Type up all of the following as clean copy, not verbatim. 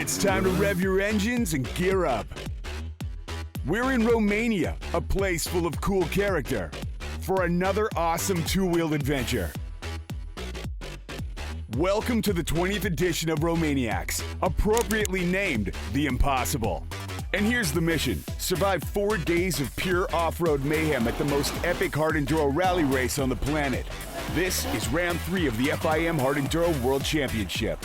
It's time to rev your engines and gear up. We're in Romania, a place full of cool character, for another awesome two-wheeled adventure. Welcome to the 20th edition of Romaniacs, appropriately named The Impossible. And here's the mission: survive 4 days of pure off-road mayhem at the most epic hard enduro rally race on the planet. This is round 3 of the FIM Hard Enduro World Championship.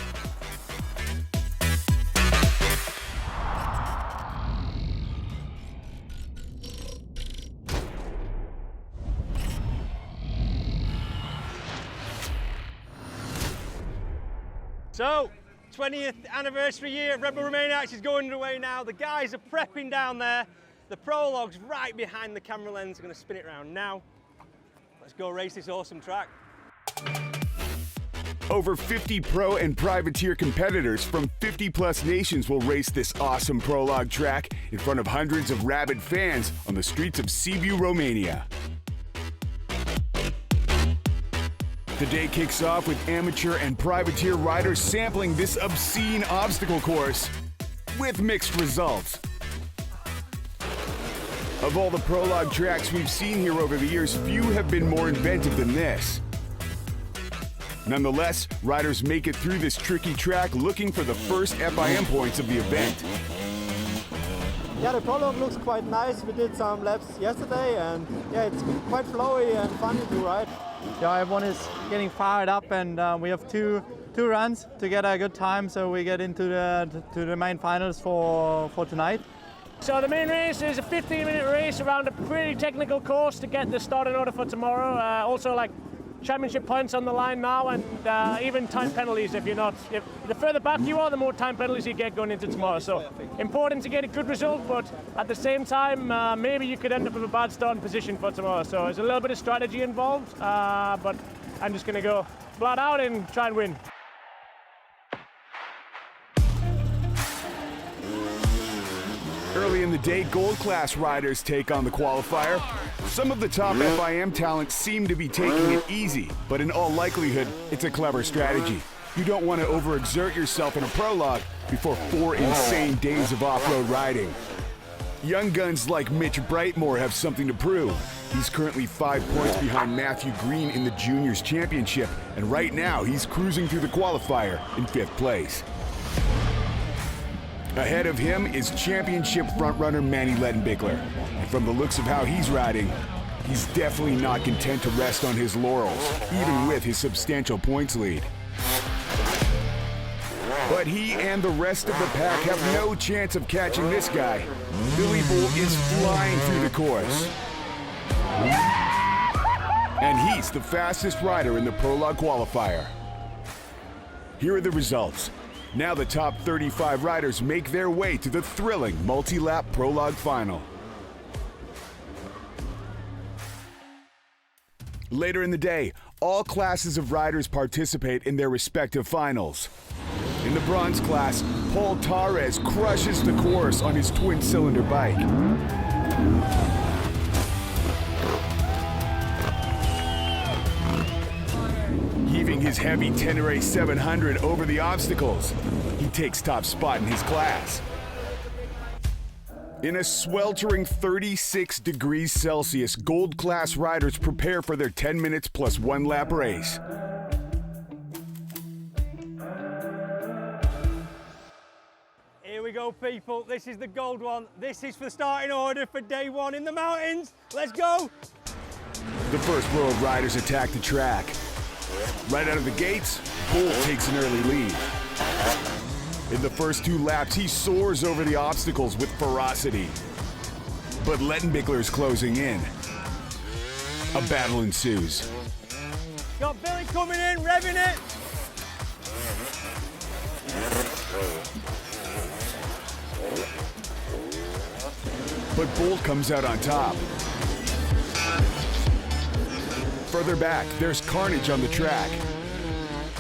So, 20th anniversary year of Red Bull Romaniacs is going underway now. The guys are prepping down there. The Prolog's right behind the camera lens. I'm going to spin it around now. Let's go race this awesome track. Over 50 pro and privateer competitors from 50-plus nations will race this awesome Prolog track in front of hundreds of rabid fans on the streets of Sibiu, Romania. The day kicks off with amateur and privateer riders sampling this obscene obstacle course with mixed results. Of all the Prolog tracks we've seen here over the years, few have been more inventive than this. Nonetheless, riders make it through this tricky track looking for the first FIM points of the event. Yeah, the Prolog looks quite nice. We did some laps yesterday and yeah, it's quite flowy and funny to ride. Yeah, everyone is getting fired up and we have two runs to get a good time, so we get into the main finals for tonight. So the main race is a 15-minute race around a pretty technical course to get the start in order for tomorrow. Also like championship points on the line now, and even time penalties if the further back you are, the more time penalties you get going into tomorrow. So important to get a good result, but at the same time, maybe you could end up with a bad starting position for tomorrow. So there's a little bit of strategy involved, but I'm just going to go flat out and try and win. Early in the day, gold class riders take on the qualifier. Some of the top FIM talents seem to be taking it easy, but in all likelihood, it's a clever strategy. You don't want to overexert yourself in a Prolog before 4 insane days of off-road riding. Young guns like Mitch Brightmore have something to prove. He's currently 5 points behind Matthew Green in the Juniors Championship, and right now he's cruising through the qualifier in 5th place. Ahead of him is championship frontrunner Manny Lettenbichler. And from the looks of how he's riding, he's definitely not content to rest on his laurels, even with his substantial points lead. But he and the rest of the pack have no chance of catching this guy. Billy Bull is flying through the course. And he's the fastest rider in the Prolog qualifier. Here are the results. Now the top 35 riders make their way to the thrilling multi-lap Prolog final. Later in the day, all classes of riders participate in their respective finals. In the bronze class, Paul Torres crushes the course on his twin-cylinder bike. Heaving his heavy Tenere 700 over the obstacles, he takes top spot in his class. In a sweltering 36 degrees Celsius, gold class riders prepare for their 10 minutes plus 1 lap race. Here we go, people. This is the gold one. This is for the starting order for day 1 in the mountains. Let's go! The first row of riders attack the track. Right out of the gates, Bull takes an early lead. In the first 2 laps, he soars over the obstacles with ferocity. But Lettenbichler is closing in. A battle ensues. Got Billy coming in, revving it. But Bull comes out on top. Further back, there's carnage on the track.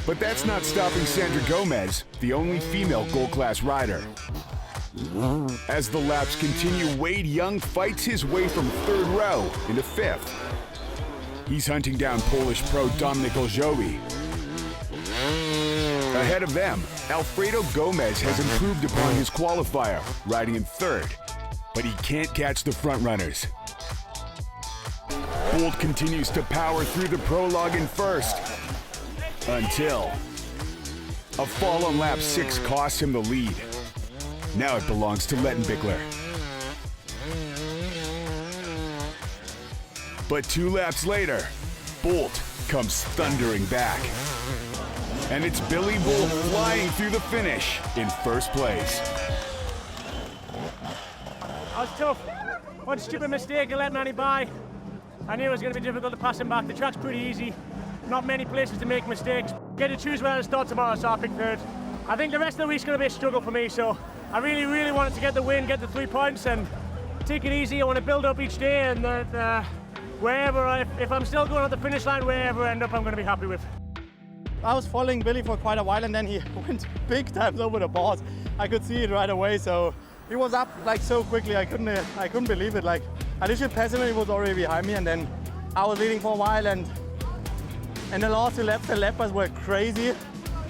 But that's not stopping Sandra Gomez, the only female gold class rider. As the laps continue, Wade Young fights his way from 3rd row into 5th. He's hunting down Polish pro Dominik Oljowi. Ahead of them, Alfredo Gomez has improved upon his qualifier, riding in third, but he can't catch the front runners. Bolt continues to power through the prologue in first, until a fall on lap 6 costs him the lead. Now it belongs to Lettenbichler. But 2 laps later, Bolt comes thundering back. And it's Billy Bolt flying through the finish in first place. That was tough. One stupid mistake, I let Manny by. I knew it was going to be difficult to pass him back. The track's pretty easy. Not many places to make mistakes. Get to choose where to start tomorrow, so I picked third. I think the rest of the week's going to be a struggle for me, so I really, really wanted to get the win, get the 3 points, and take it easy. I want to build up each day, and wherever, if I'm still going at the finish line, wherever I end up, I'm going to be happy with. I was following Billy for quite a while, and then he went big times over the bars. I could see it right away, so he was up like so quickly. I couldn't believe it. Like I literally passed him, and he was already behind me, and then I was leading for a while, and the last 2 laps, the lappers were crazy.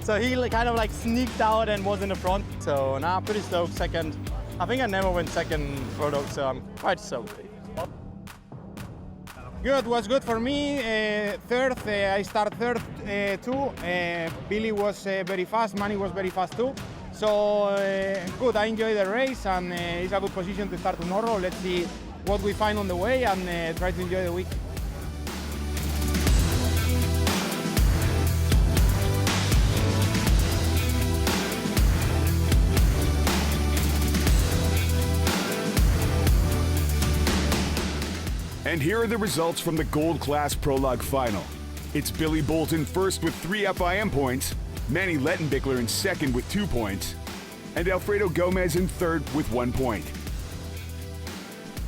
So he kind of like sneaked out and was in the front. So now pretty stoked. Second. I think I never went second prologue, so I'm quite stoked. Good, was good for me. Third, I started third too. Billy was very fast, Manny was very fast too. So good, I enjoyed the race, and it's a good position to start tomorrow. Let's see what we find on the way, and try to enjoy the week. And here are the results from the Gold Class Prologue Final. It's Billy Bolt in first with 3 FIM points, Manny Lettenbichler in second with 2 points, and Alfredo Gomez in third with 1 point.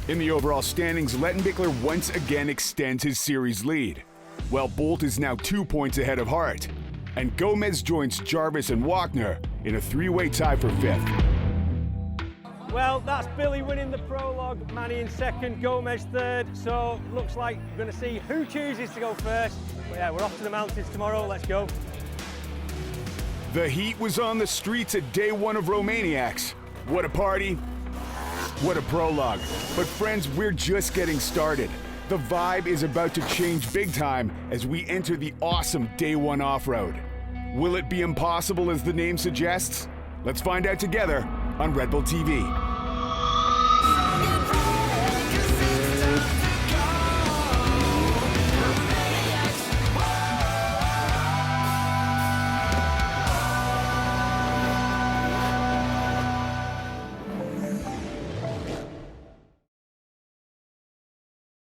In the overall standings, Lettenbichler once again extends his series lead, while Bolt is now 2 points ahead of Hart, and Gomez joins Jarvis and Wagner in a 3-way tie for 5th. Well, that's Billy winning the prologue, Manny in second, Gomez third. So looks like we're going to see who chooses to go first. But yeah, we're off to the mountains tomorrow. Let's go. The heat was on the streets at day 1 of Romaniacs. What a party. What a prologue. But friends, we're just getting started. The vibe is about to change big time as we enter the awesome day 1 off-road. Will it be impossible as the name suggests? Let's find out together on Red Bull TV.